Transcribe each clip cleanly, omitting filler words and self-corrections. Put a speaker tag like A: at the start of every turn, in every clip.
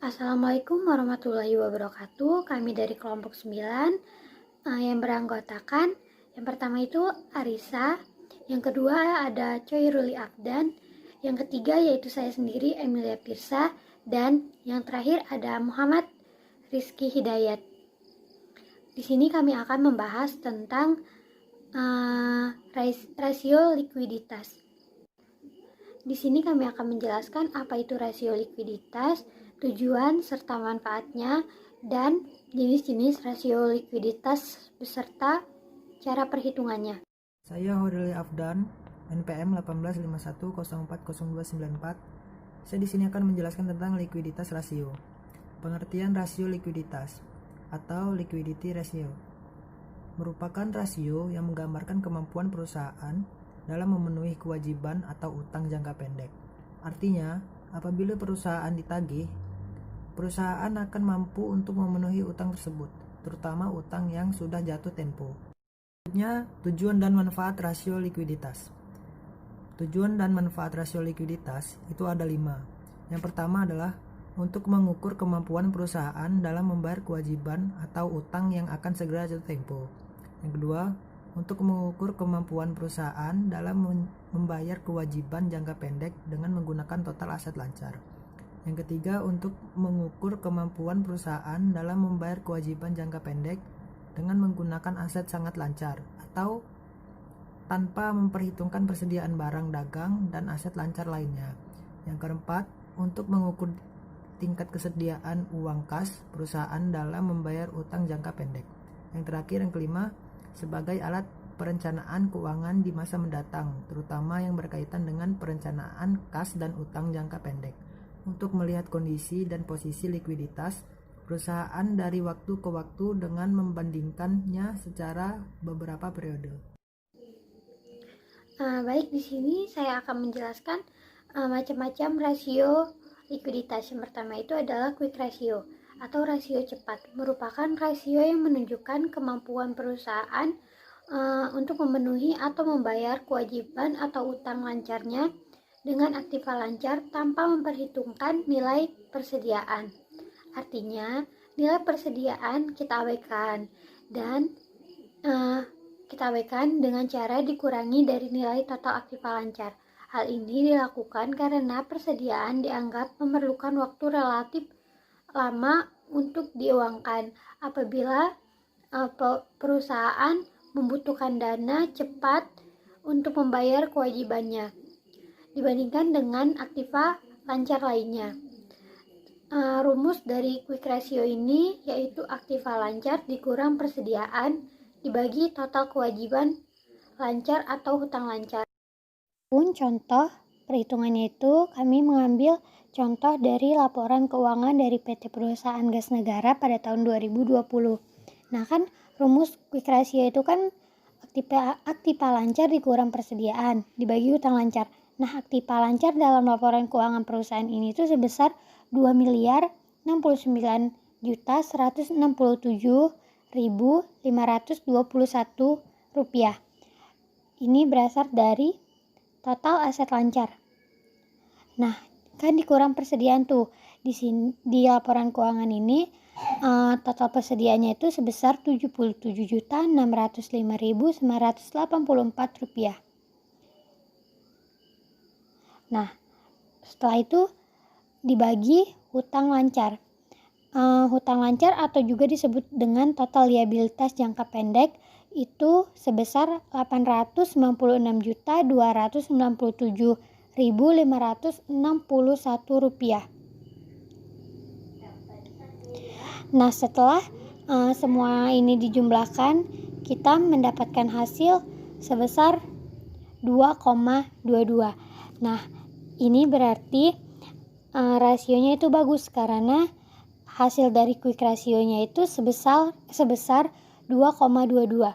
A: Assalamualaikum warahmatullahi wabarakatuh. Kami dari kelompok 9 yang beranggotakan yang pertama itu Arisa, yang kedua ada Choi Ruli Afdan, yang ketiga yaitu saya sendiri Emilia Pirsa, dan yang terakhir ada Muhammad Rizky Hidayat. Di sini kami akan membahas tentang rasio likuiditas. Di sini kami akan menjelaskan apa itu rasio likuiditas, tujuan serta manfaatnya, dan jenis-jenis rasio likuiditas beserta cara perhitungannya.
B: Saya Horili Afdan, NPM 1851040294. Saya di sini akan menjelaskan tentang likuiditas rasio. Pengertian rasio likuiditas atau liquidity ratio merupakan rasio yang menggambarkan kemampuan perusahaan dalam memenuhi kewajiban atau utang jangka pendek. Artinya, apabila perusahaan ditagih, perusahaan akan mampu untuk memenuhi utang tersebut, terutama utang yang sudah jatuh tempo. Selanjutnya, tujuan dan manfaat rasio likuiditas. Tujuan dan manfaat rasio likuiditas itu ada 5. Yang pertama adalah untuk mengukur kemampuan perusahaan dalam membayar kewajiban atau utang yang akan segera jatuh tempo. Yang kedua, untuk mengukur kemampuan perusahaan dalam membayar kewajiban jangka pendek dengan menggunakan total aset lancar. Yang ketiga, untuk mengukur kemampuan perusahaan dalam membayar kewajiban jangka pendek dengan menggunakan aset sangat lancar atau tanpa memperhitungkan persediaan barang dagang dan aset lancar lainnya. Yang keempat, untuk mengukur tingkat kesediaan uang kas perusahaan dalam membayar utang jangka pendek. Yang terakhir, yang kelima, sebagai alat perencanaan keuangan di masa mendatang, terutama yang berkaitan dengan perencanaan kas dan utang jangka pendek, untuk melihat kondisi dan posisi likuiditas perusahaan dari waktu ke waktu dengan membandingkannya secara beberapa periode.
A: Baik, di sini saya akan menjelaskan macam-macam rasio likuiditas. Yang pertama itu adalah quick ratio atau rasio cepat, merupakan rasio yang menunjukkan kemampuan perusahaan untuk memenuhi atau membayar kewajiban atau utang lancarnya dengan aktiva lancar tanpa memperhitungkan nilai persediaan. Artinya, nilai persediaan kita abaikan dan kita abaikan dengan cara dikurangi dari nilai total aktiva lancar. Hal ini dilakukan karena persediaan dianggap memerlukan waktu relatif lama untuk diuangkan apabila perusahaan membutuhkan dana cepat untuk membayar kewajibannya dibandingkan dengan aktiva lancar lainnya. Rumus dari quick ratio ini yaitu aktiva lancar dikurang persediaan dibagi total kewajiban lancar atau hutang lancar. Contoh perhitungannya itu kami mengambil contoh dari laporan keuangan dari PT Perusahaan Gas Negara pada tahun 2020. Nah kan rumus quick ratio itu kan aktiva lancar dikurang persediaan dibagi hutang lancar. Nah aktiva lancar dalam laporan keuangan perusahaan ini itu sebesar 2.069.167.521 rupiah. Ini berasal dari total aset lancar. Nah, kan dikurang persediaan tuh. Di laporan keuangan ini total persediaannya itu sebesar 77.605.984 rupiah. Nah, setelah itu dibagi hutang lancar. Hutang lancar atau juga disebut dengan total liabilitas jangka pendek itu sebesar 899.297.561 rupiah. Nah, setelah semua ini dijumlahkan, kita mendapatkan hasil sebesar 2,22. Nah, ini berarti rasionya itu bagus karena hasil dari quick rasionya itu sebesar 2,22.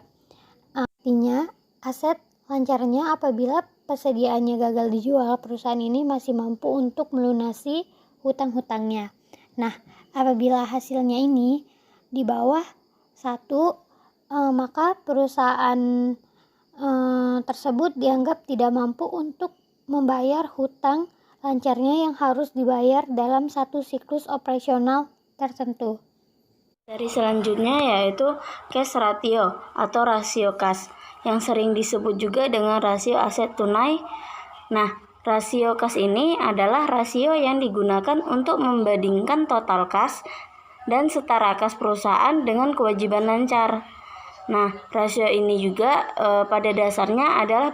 A: Artinya aset lancarnya apabila persediaannya gagal dijual, perusahaan ini masih mampu untuk melunasi hutang-hutangnya. Nah, apabila hasilnya ini di bawah 1, maka perusahaan tersebut dianggap tidak mampu untuk membayar hutang lancarnya yang harus dibayar dalam satu siklus operasional tertentu.
C: Dari selanjutnya yaitu cash ratio atau rasio kas, yang sering disebut juga dengan rasio aset tunai. Nah, rasio kas ini adalah rasio yang digunakan untuk membandingkan total kas dan setara kas perusahaan dengan kewajiban lancar. Nah, rasio ini juga pada dasarnya adalah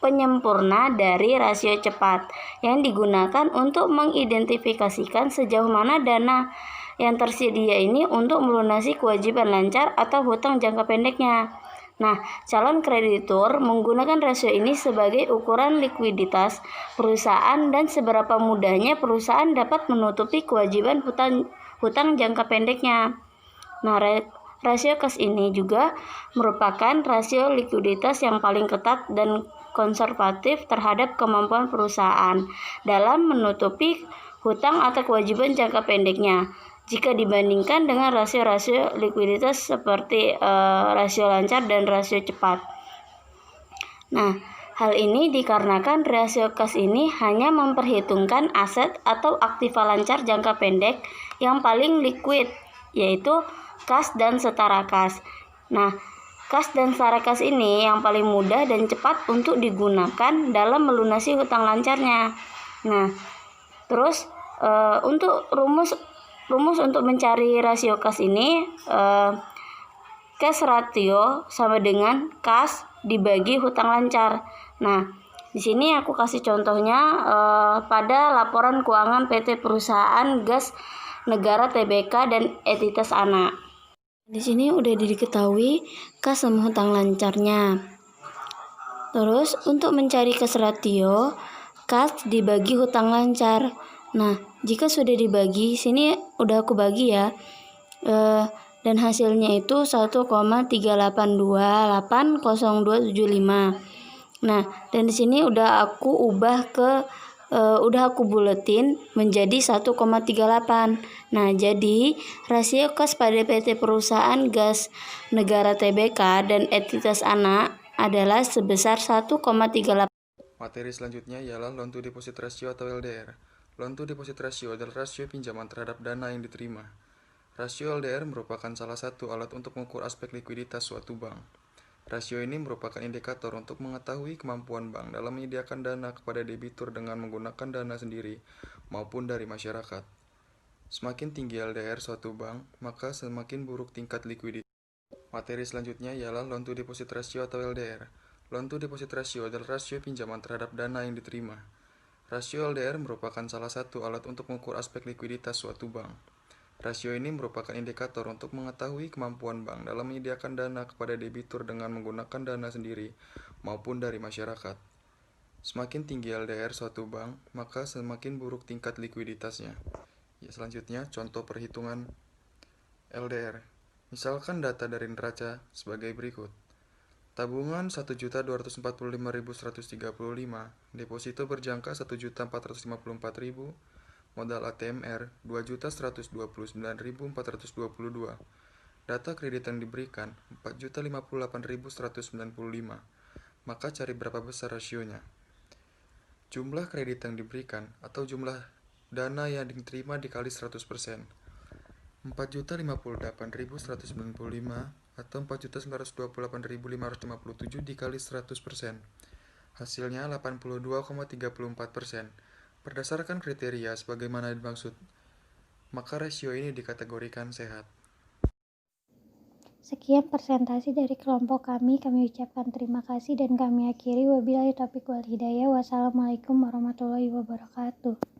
C: penyempurna dari rasio cepat yang digunakan untuk mengidentifikasikan sejauh mana dana yang tersedia ini untuk melunasi kewajiban lancar atau hutang jangka pendeknya. Nah, calon kreditur menggunakan rasio ini sebagai ukuran likuiditas perusahaan dan seberapa mudahnya perusahaan dapat menutupi kewajiban hutang jangka pendeknya. Nah, rasio kas ini juga merupakan rasio likuiditas yang paling ketat dan konservatif terhadap kemampuan perusahaan dalam menutupi hutang atau kewajiban jangka pendeknya jika dibandingkan dengan rasio-rasio likuiditas seperti rasio lancar dan rasio cepat. Nah, hal ini dikarenakan rasio kas ini hanya memperhitungkan aset atau aktiva lancar jangka pendek yang paling liquid, yaitu kas dan setara kas. Nah, kas dan setara kas ini yang paling mudah dan cepat untuk digunakan dalam melunasi hutang lancarnya. Nah, terus untuk rumus untuk mencari rasio kas ini, cash ratio sama dengan kas dibagi hutang lancar. Nah, di sini aku kasih contohnya pada laporan keuangan PT Perusahaan Gas Negara Tbk dan entitas anak. Di sini udah diketahui kas sama hutang lancarnya. Terus untuk mencari cash ratio, kas dibagi hutang lancar. Nah, jika sudah dibagi, sini udah aku bagi ya. Dan hasilnya itu 1,382800275. Nah, dan di sini udah aku ubah udah aku buletin menjadi 1,38. Nah, jadi rasio kas pada PT Perusahaan Gas Negara Tbk dan entitas anak adalah sebesar 1,38.
D: Materi selanjutnya ialah loan to deposit ratio atau LDR. Loan to deposit ratio adalah rasio pinjaman terhadap dana yang diterima. Rasio LDR merupakan salah satu alat untuk mengukur aspek likuiditas suatu bank. Rasio ini merupakan indikator untuk mengetahui kemampuan bank dalam menyediakan dana kepada debitur dengan menggunakan dana sendiri maupun dari masyarakat. Semakin tinggi LDR suatu bank, maka semakin buruk tingkat likuiditas. Materi selanjutnya ialah loan to deposit ratio atau LDR. Loan to deposit ratio adalah rasio pinjaman terhadap dana yang diterima. Rasio LDR merupakan salah satu alat untuk mengukur aspek likuiditas suatu bank. Rasio ini merupakan indikator untuk mengetahui kemampuan bank dalam menyediakan dana kepada debitur dengan menggunakan dana sendiri maupun dari masyarakat. Semakin tinggi LDR suatu bank, maka semakin buruk tingkat likuiditasnya. Selanjutnya, contoh perhitungan LDR. Misalkan data dari neraca sebagai berikut. Tabungan 1.245.135, deposito berjangka 1.454.000, modal ATMR 2.129.422. Data kredit yang diberikan 4.058.195. Maka cari berapa besar rasionya. Jumlah kredit yang diberikan atau jumlah dana yang diterima dikali 100%. 4.058.195 atau 4.928.557 dikali 100%. Hasilnya 82,34%. Berdasarkan kriteria sebagaimana dimaksud, maka rasio ini dikategorikan sehat.
A: Sekian presentasi dari kelompok kami ucapkan terima kasih dan kami akhiri. Wabillahi taufiq wal hidayah. Wassalamualaikum warahmatullahi wabarakatuh.